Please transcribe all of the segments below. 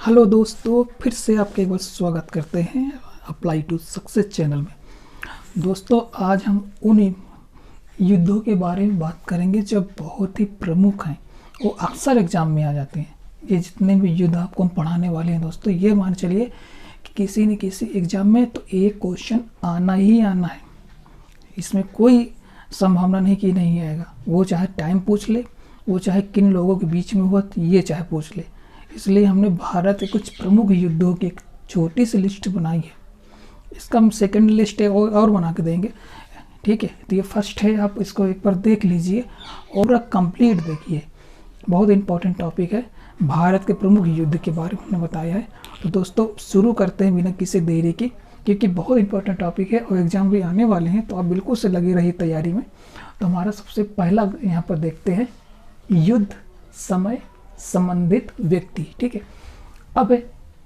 Hello दोस्तों, फिर से आपका एक बार स्वागत करते हैं अप्लाई टू सक्सेस चैनल में। दोस्तों, आज हम उन युद्धों के बारे में बात करेंगे जो बहुत ही प्रमुख हैं, वो अक्सर एग्जाम में आ जाते हैं। ये जितने भी युद्ध आपको हम पढ़ाने वाले हैं दोस्तों, ये मान चलिए कि किसी न किसी एग्ज़ाम में तो एक क्वेश्चन आना ही आना है। इसमें कोई संभावना नहीं कि नहीं आएगा। वो चाहे टाइम पूछ ले, वो चाहे किन लोगों के बीच में हुआ, तो ये चाहे पूछ ले। इसलिए हमने भारत के कुछ प्रमुख युद्धों की एक छोटी सी लिस्ट बनाई है। इसका हम सेकंड लिस्ट और बना के देंगे, ठीक है। तो ये फर्स्ट है, आप इसको एक बार देख लीजिए और कंप्लीट देखिए। बहुत इंपॉर्टेंट टॉपिक है, भारत के प्रमुख युद्ध के बारे में हमने बताया है। तो दोस्तों, शुरू करते हैं बिना किसी देरी के, क्योंकि बहुत इंपॉर्टेंट टॉपिक है और एग्ज़ाम भी आने वाले हैं, तो आप बिल्कुल से लगे रहिए तैयारी में। तो हमारा सबसे पहला यहाँ पर देखते हैं युद्ध समय संबंधित व्यक्ति, ठीक है। अब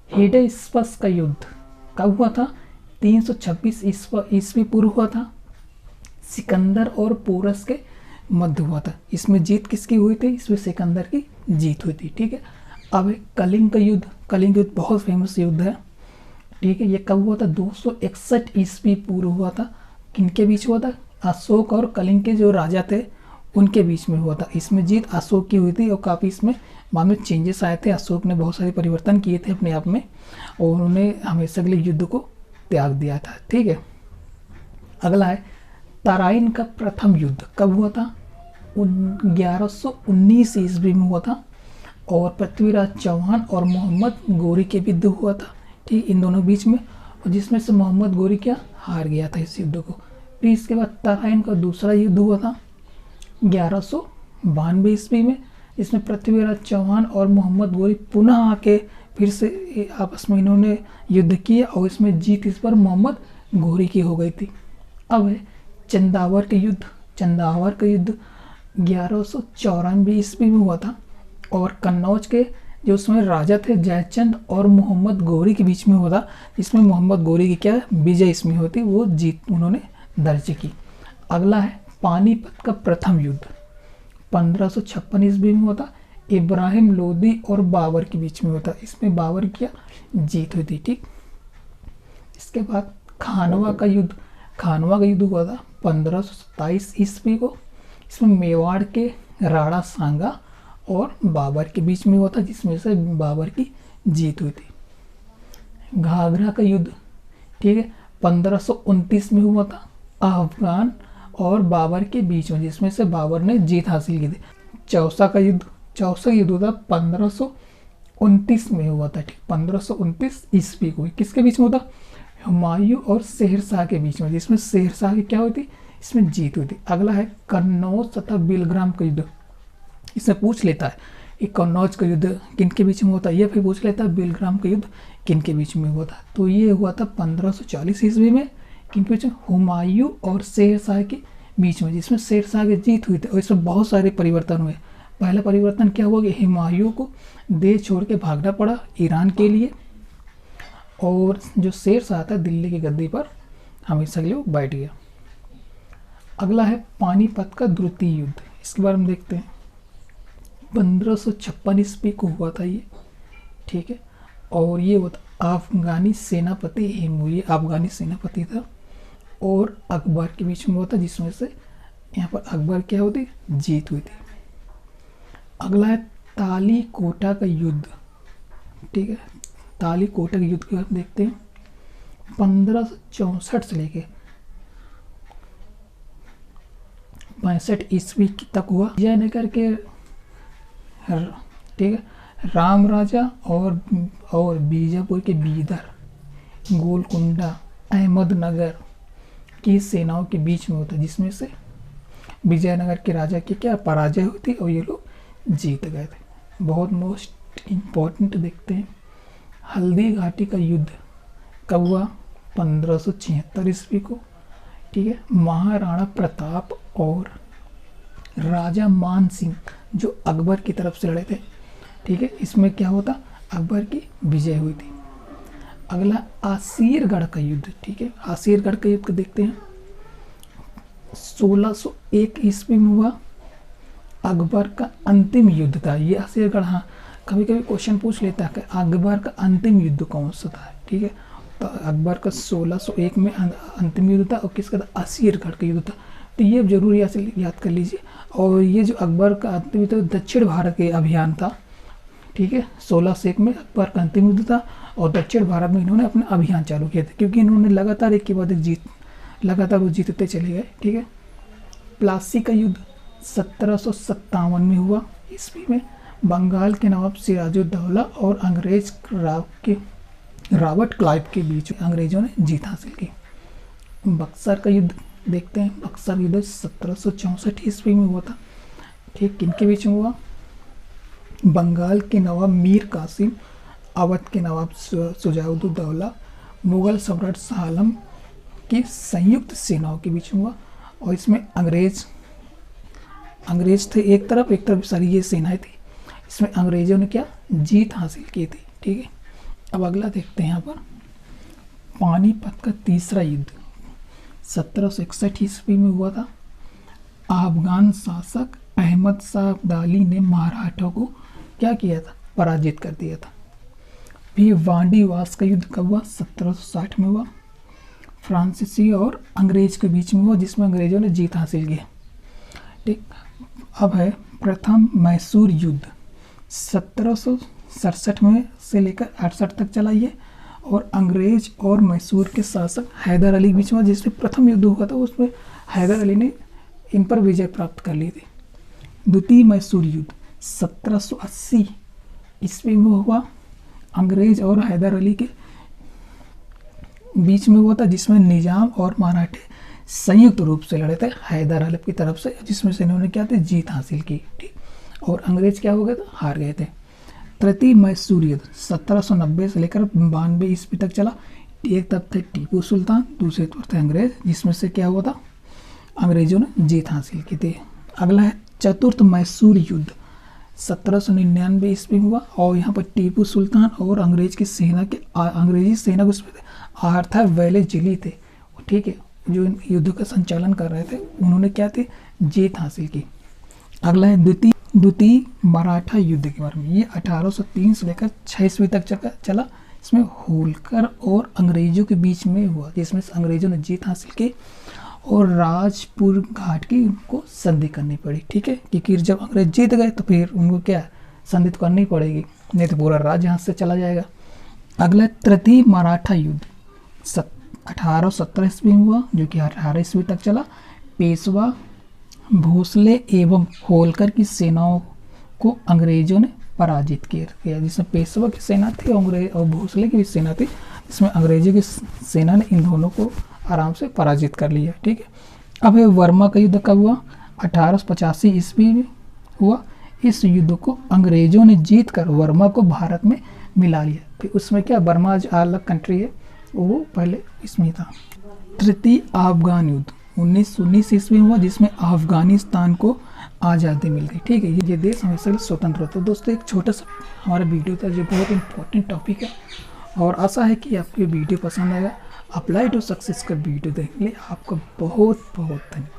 हिडेस्पस का युद्ध कब हुआ था? 326 ईस्वी पूर्व हुआ था। सिकंदर और पोरस के मध्य हुआ था। इसमें जीत किसकी हुई थी? इसमें सिकंदर की जीत हुई थी, ठीक है। अब कलिंग का युद्ध, कलिंग युद्ध बहुत फेमस युद्ध है, ठीक है। ये कब हुआ था? 261 ईस्वी पूर्व हुआ था। किनके बीच हुआ था? अशोक और कलिंग के जो राजा थे उनके बीच में हुआ था। इसमें जीत अशोक की हुई थी और काफ़ी इसमें बाद में चेंजेस आए थे। अशोक ने बहुत सारे परिवर्तन किए थे अपने आप में और उन्होंने हमेशा के लिए युद्ध को त्याग दिया था, ठीक है। अगला है तराइन का प्रथम युद्ध कब हुआ था? 1119 ईस्वी में हुआ था और पृथ्वीराज चौहान और मोहम्मद गोरी के युद्ध हुआ था, ठीक, इन दोनों बीच में, और जिसमें से मोहम्मद गोरी क्या हार गया था इस युद्ध को। फिर इसके बाद तराइन का दूसरा युद्ध हुआ था 1192 ईस्वी में। इसमें पृथ्वीराज चौहान और मोहम्मद गोरी पुनः आके फिर से आपस में इन्होंने युद्ध किया और इसमें जीत इस पर मोहम्मद गोरी की हो गई थी। अब है चंदावर के युद्ध। चंदावर का युद्ध 1194 ईस्वी में हुआ था और कन्नौज के जो उसमें राजा थे जयचंद और मोहम्मद गोरी के बीच में हुआ था, जिसमें मोहम्मद गोरी की क्या विजय इसमें होती, वो जीत उन्होंने दर्ज की। अगला है पानीपत का प्रथम युद्ध 1556 ईस्वी में हुआ था। इब्राहिम लोदी और बाबर के बीच में हुआ था। इसमें बाबर की जीत हुई थी, ठीक। इसके बाद खानवा का युद्ध। खानवा का युद्ध हुआ था 1527 ईस्वी को। इसमें मेवाड़ के राणा सांगा और बाबर के बीच में हुआ था, जिसमें से बाबर की जीत हुई थी। घाघरा का युद्ध, ठीक है, 1529 में हुआ था अफगान और बाबर के बीच में, जिसमें से बाबर ने जीत हासिल की थी। चौसा का युद्ध, चौसा युद्ध हुआ था 1529 में हुआ था, ठीक, 1529 ईस्वी को। किसके बीच में हुआ था? हुमायूं और शेरशाह के बीच में, जिसमें शेरशाह की क्या हुई थी? इसमें जीत हुई थी। अगला है कन्नौज तथा बिलग्राम का युद्ध। इसमें पूछ लेता है कि कन्नौज का युद्ध किन के बीच में होता है, ये फिर पूछ लेता है बिलग्राम का युद्ध किन के बीच में हुआ था। तो ये हुआ था 1540 ईस्वी में। किनके बीच में? हुमायूं और शेरशाह के बीच में, जिसमें शेरशाह की जीत हुई थी और इसमें बहुत सारे परिवर्तन हुए। पहला परिवर्तन क्या हुआ कि हुमायूं को देश छोड़ के भागना पड़ा ईरान के लिए, और जो शेरशाह था दिल्ली की गद्दी पर हमेशा के लिए बैठ गया। अगला है पानीपत का द्वितीय युद्ध। इसके बारे में देखते हैं। 1556 ईस्वी को हुआ था ये, ठीक है, और ये हुआ था अफगानी सेनापति हेमू, ये अफगानी सेनापति था और अकबर के बीच में हुआ था, जिसमें से यहाँ पर अकबर क्या होती? जीत हुई थी। अगला है ताली कोटा का युद्ध, ठीक है। ताली कोटा के युद्ध के बारे में देखते हैं। 1564 से लेके 65 ईस्वी तक हुआ। विजयनगर के, ठीक है, राम राजा और बीजापुर के बीदर, गोलकुंडा, अहमदनगर की सेनाओं के बीच में होता, जिसमें से विजयनगर के राजा की क्या पराजय हुई थी और ये लोग जीत गए थे। बहुत मोस्ट इम्पॉर्टेंट देखते हैं। हल्दी घाटी का युद्ध कब हुआ? 1576 ईस्वी को, ठीक है। महाराणा प्रताप और राजा मान सिंह जो अकबर की तरफ से लड़े थे, ठीक है, इसमें क्या होता? अकबर की विजय हुई थी। अगला आसीरगढ़ का युद्ध, ठीक है। आसीरगढ़ का युद्ध देखते हैं। 1601 ईस्वी में हुआ। अकबर का अंतिम युद्ध था ये आसीरगढ़। हाँ, कभी कभी क्वेश्चन पूछ लेता है कि अकबर का अंतिम युद्ध कौन सा था, ठीक है। तो अकबर का 1601 में अंतिम युद्ध था, और किसका था, असीरगढ़ का युद्ध था। तो ये जरूर याद कर लीजिए। और ये जो अकबर का अंतिम युद्ध दक्षिण भारत के अभियान था, ठीक है। 1601 में अकबर का अंतिम युद्ध था, और दक्षिण भारत में इन्होंने अपना अभियान चालू किया था, क्योंकि इन्होंने लगातार एक के बाद एक लगातार वो जीतते चले गए, ठीक है। प्लासी का युद्ध 1757 में हुआ ईस्वी में। बंगाल के नवाब सिराजुद्दौला और अंग्रेज रॉबर्ट क्लाइव के बीच अंग्रेजों ने जीत हासिल की। बक्सर का युद्ध देखते हैं। बक्सर युद्ध 1764 ईस्वी में हुआ था, ठीक। किनके बीच में हुआ? बंगाल के नवाब मीर कासिम, अवध के नवाब शुजाउद्दौला, मुगल सम्राट शाह आलम की संयुक्त सेनाओं के बीच में हुआ। और इसमें अंग्रेज थे एक तरफ सारी ये सेनाएं थी। इसमें अंग्रेजों ने क्या जीत हासिल की थी, ठीक है। अब अगला देखते हैं यहाँ पर पानीपत का तीसरा युद्ध 1761 ईस्वी में हुआ था। अफगान शासक अहमद शाह अब्दाली ने मराठों को क्या किया था? पराजित कर दिया था। फिर वांडीवास का युद्ध कब हुआ? 1760 में हुआ। फ्रांसीसी और अंग्रेज के बीच में हुआ, जिसमें अंग्रेजों ने जीत हासिल की, ठीक। अब है प्रथम मैसूर युद्ध 1767 में से लेकर 68 तक चला ये, और अंग्रेज और मैसूर के शासक हैदर अली के बीच में जिसमें प्रथम युद्ध हुआ था, उसमें हैदर अली ने इन पर विजय प्राप्त कर ली थी। द्वितीय मैसूर युद्ध 1780 ईस्वी में हुआ, अंग्रेज और हैदर अली के बीच में हुआ था, जिसमें निजाम और मराठे संयुक्त रूप से लड़े थे हैदर अली की तरफ से, जिसमें से इन्होंने क्या थे? जीत हासिल की, ठीक। और अंग्रेज क्या हो गए थे? हार गए थे। तृतीय मैसूर युद्ध 1790 से लेकर 92 ईस्वी तक चला। एक तरफ थे टीपू सुल्तान, दूसरे तरफ थे अंग्रेज, जिसमें से क्या हुआ था? अंग्रेजों ने जीत हासिल की थी। अगला है चतुर्थ मैसूर युद्ध 1799 ईस्वी में हुआ, और यहाँ पर टीपू सुल्तान और अंग्रेजी सेना को आर्थर वेले जिली थे, ठीक है, जो इन युद्ध का संचालन कर रहे थे, उन्होंने क्या थे? जीत हासिल की। अगला है द्वितीय मराठा युद्ध के बारे में। ये 1803 से लेकर 6 ईस्वी तक चला। इसमें होलकर और अंग्रेजों के बीच में हुआ, जिसमें अंग्रेजों ने जीत हासिल की और राजपुर घाट की उनको संधि करनी पड़ी, ठीक है, क्योंकि जब अंग्रेज जीत गए तो फिर उनको क्या संधि तो करनी पड़ेगी, नहीं तो पूरा राज्य हाथ से चला जाएगा। अगला तृतीय मराठा युद्ध 1817 ईस्वी में हुआ, जो कि 18 ईस्वी तक चला। पेशवा भोसले एवं होलकर की सेनाओं को अंग्रेजों ने पराजित किया, जिसमें पेशवा की सेना थी और भोसले की भी सेना थी, जिसमें अंग्रेजों की सेना ने इन दोनों को आराम से पराजित कर लिया, ठीक है। अब ये वर्मा का युद्ध कब हुआ? 1885 ईस्वी में हुआ। इस युद्ध को अंग्रेजों ने जीत कर वर्मा को भारत में मिला लिया। फिर उसमें क्या, बर्मा जो अलग कंट्री है वो पहले इसमें था। तृतीय अफगान युद्ध 1919 ईस्वी में हुआ, जिसमें अफगानिस्तान को आज़ादी मिल गई, ठीक है। ये देश हमेशा के स्वतंत्र होता है। दोस्तों, एक छोटा सा हमारा वीडियो था जो बहुत इंपॉर्टेंट टॉपिक है, और आशा है कि आपको ये वीडियो पसंद आएगा। अप्लाई टू सक्सेस का वीडियो देखने के लिए आपका बहुत बहुत धन्यवाद।